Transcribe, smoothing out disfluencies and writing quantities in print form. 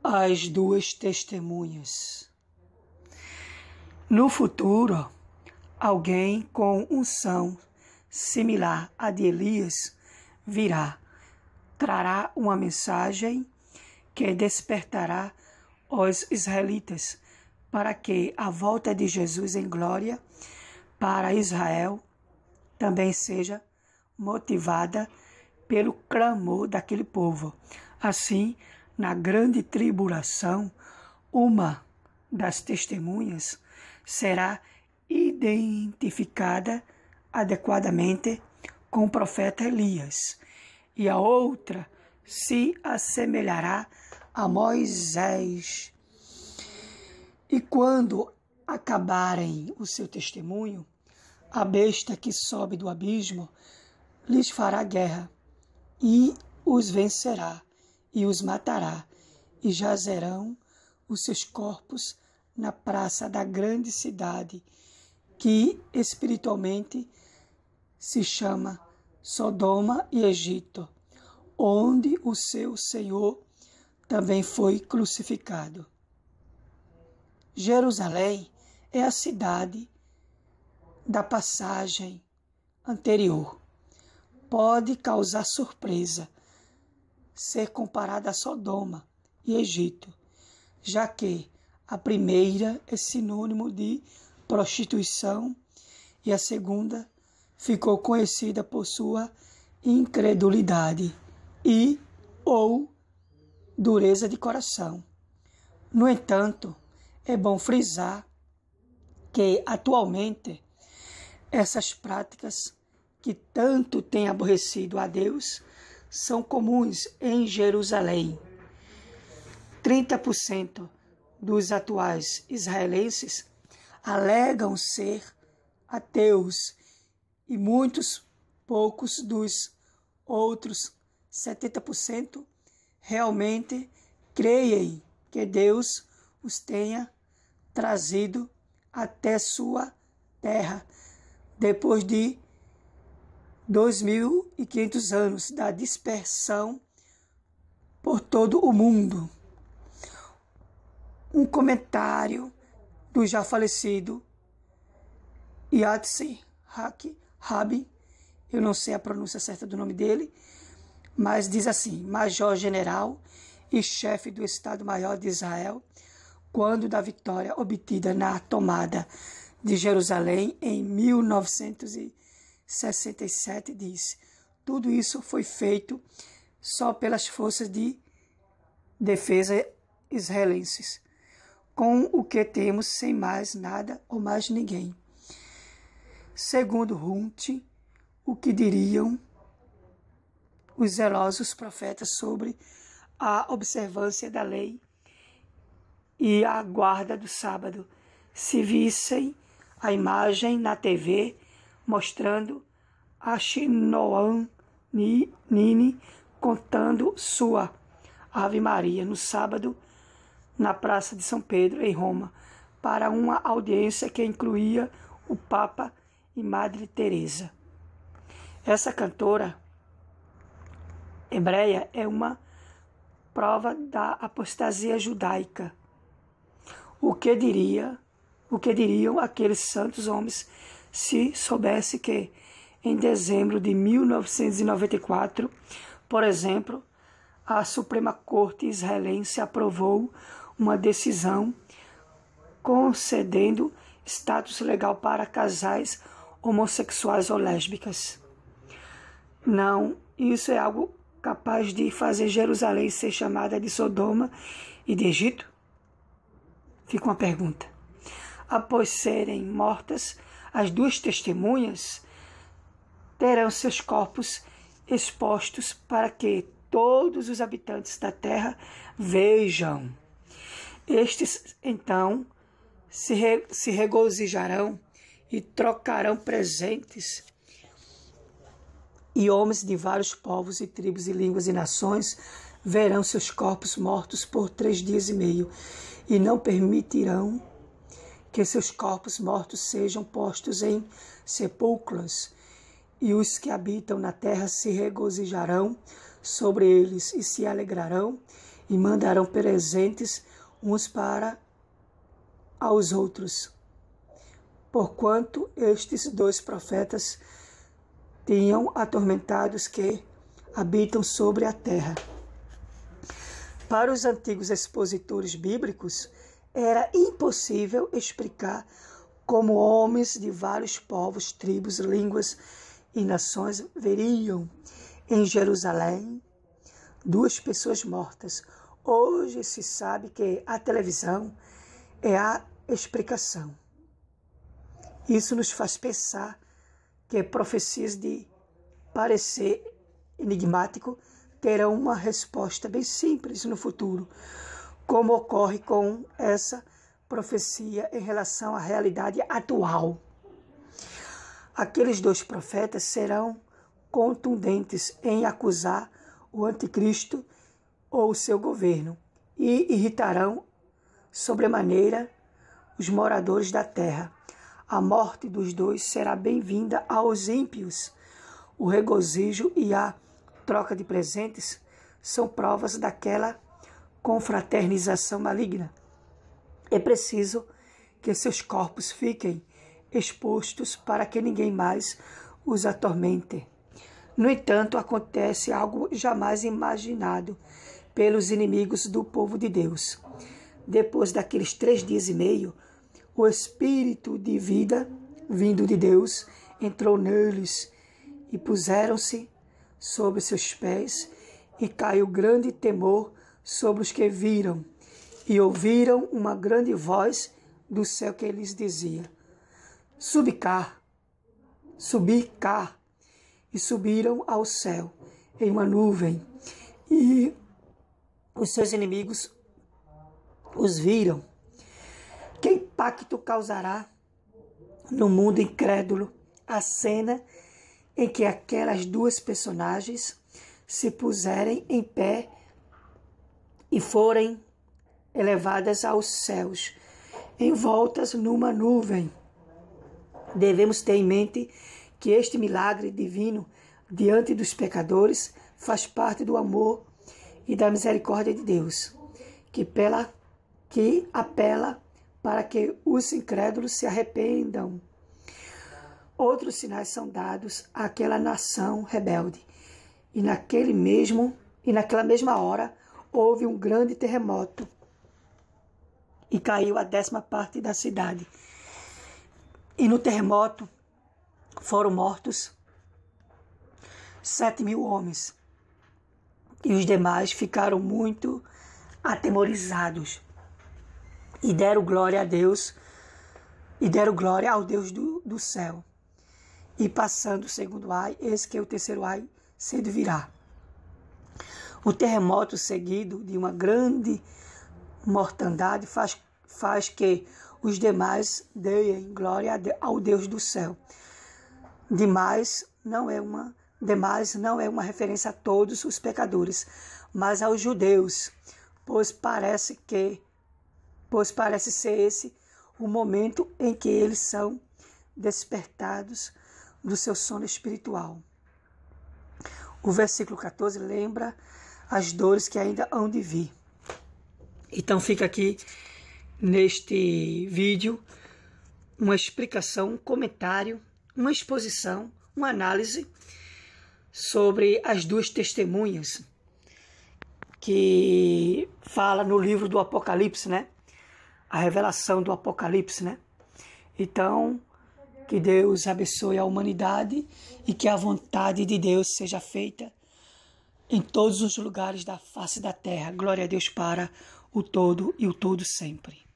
As duas testemunhas. No futuro, alguém com unção similar à de Elias virá, trará uma mensagem que despertará os israelitas para que a volta de Jesus em glória para Israel também seja motivada pelo clamor daquele povo. Assim, na grande tribulação, uma das testemunhas será identificada adequadamente com o profeta Elias, e a outra se assemelhará a Moisés. E quando acabarem o seu testemunho, a besta que sobe do abismo lhes fará guerra, e os vencerá, e os matará, e jazerão os seus corpos na praça da grande cidade, que espiritualmente se chama Sodoma e Egito, onde o seu Senhor também foi crucificado. Jerusalém é a cidade da passagem anterior. Pode causar surpresa ser comparada a Sodoma e Egito, já que a primeira é sinônimo de prostituição e a segunda ficou conhecida por sua incredulidade e ou dureza de coração. No entanto, é bom frisar que atualmente essas práticas que tanto têm aborrecido a Deus são comuns em Jerusalém. 30% dos atuais israelenses alegam ser ateus e poucos dos outros 70% realmente creem que Deus os tenha trazido até sua terra depois de 2.500 anos da dispersão por todo o mundo. Um comentário do já falecido Yitzhak Rabin, eu não sei a pronúncia certa do nome dele, mas diz assim: major-general e chefe do Estado-Maior de Israel, quando da vitória obtida na tomada de Jerusalém em 1967, disse: tudo isso foi feito só pelas forças de defesa israelenses, com o que temos sem mais nada ou mais ninguém. Segundo Hunt, o que diriam os zelosos profetas sobre a observância da lei e a guarda do sábado, se vissem a imagem na TV mostrando a Shinoam Nini contando sua Ave Maria no sábado na Praça de São Pedro, em Roma, para uma audiência que incluía o Papa e Madre Teresa. Essa cantora hebreia é uma prova da apostasia judaica. O que diriam aqueles santos homens se soubesse que, em dezembro de 1994, por exemplo, a Suprema Corte israelense aprovou uma decisão concedendo status legal para casais homossexuais ou lésbicas? Não, isso é algo capaz de fazer Jerusalém ser chamada de Sodoma e de Egito? Fica uma pergunta. Após serem mortas, as duas testemunhas terão seus corpos expostos para que todos os habitantes da terra vejam. Estes, então, se regozijarão e trocarão presentes, e homens de vários povos e tribos e línguas e nações verão seus corpos mortos por 3 dias e meio, e não permitirão que seus corpos mortos sejam postos em sepulcros, e os que habitam na terra se regozijarão sobre eles e se alegrarão e mandarão presentes uns para aos outros, porquanto estes dois profetas tinham atormentados que habitam sobre a terra. Para os antigos expositores bíblicos, era impossível explicar como homens de vários povos, tribos, línguas e nações veriam em Jerusalém 2 pessoas mortas. Hoje se sabe que a televisão é a explicação. Isso nos faz pensar que profecias de parecer enigmático terão uma resposta bem simples no futuro, como ocorre com essa profecia em relação à realidade atual. Aqueles 2 profetas serão contundentes em acusar o anticristo ou o seu governo e irritarão sobremaneira os moradores da terra. A morte dos 2 será bem-vinda aos ímpios. O regozijo e a troca de presentes são provas daquela confraternização maligna. É preciso que seus corpos fiquem expostos para que ninguém mais os atormente. No entanto, acontece algo jamais imaginado pelos inimigos do povo de Deus. Depois daqueles 3 dias e meio, o Espírito de vida, vindo de Deus, entrou neles e puseram-se sobre seus pés, e caiu grande temor sobre os que viram, e ouviram uma grande voz do céu que lhes dizia: subi cá, e subiram ao céu em uma nuvem, e os seus inimigos os viram. Que impacto causará no mundo incrédulo a cena em que aquelas 2 personagens se puserem em pé e forem elevadas aos céus, envoltas numa nuvem? Devemos ter em mente que este milagre divino diante dos pecadores faz parte do amor e da misericórdia de Deus, que apela para que os incrédulos se arrependam. Outros sinais são dados àquela nação rebelde, e naquela mesma hora houve um grande terremoto e caiu a 10ª parte da cidade. E no terremoto foram mortos 7.000 homens, e os demais ficaram muito atemorizados e deram glória a Deus, e deram glória ao Deus do céu. E passando o 2º ai, eis que o 3º ai cedo virá. O terremoto seguido de uma grande mortandade faz que os demais deem glória ao Deus do céu. Demais não é uma referência a todos os pecadores, mas aos judeus, pois parece ser esse o momento em que eles são despertados do seu sono espiritual. O versículo 14 lembra as dores que ainda hão de vir. Então fica aqui neste vídeo uma explicação, um comentário, uma exposição, uma análise sobre as 2 testemunhas que fala no livro do Apocalipse, né? A revelação do Apocalipse, né? Então, que Deus abençoe a humanidade e que a vontade de Deus seja feita em todos os lugares da face da terra. Glória a Deus para o todo e o todo sempre.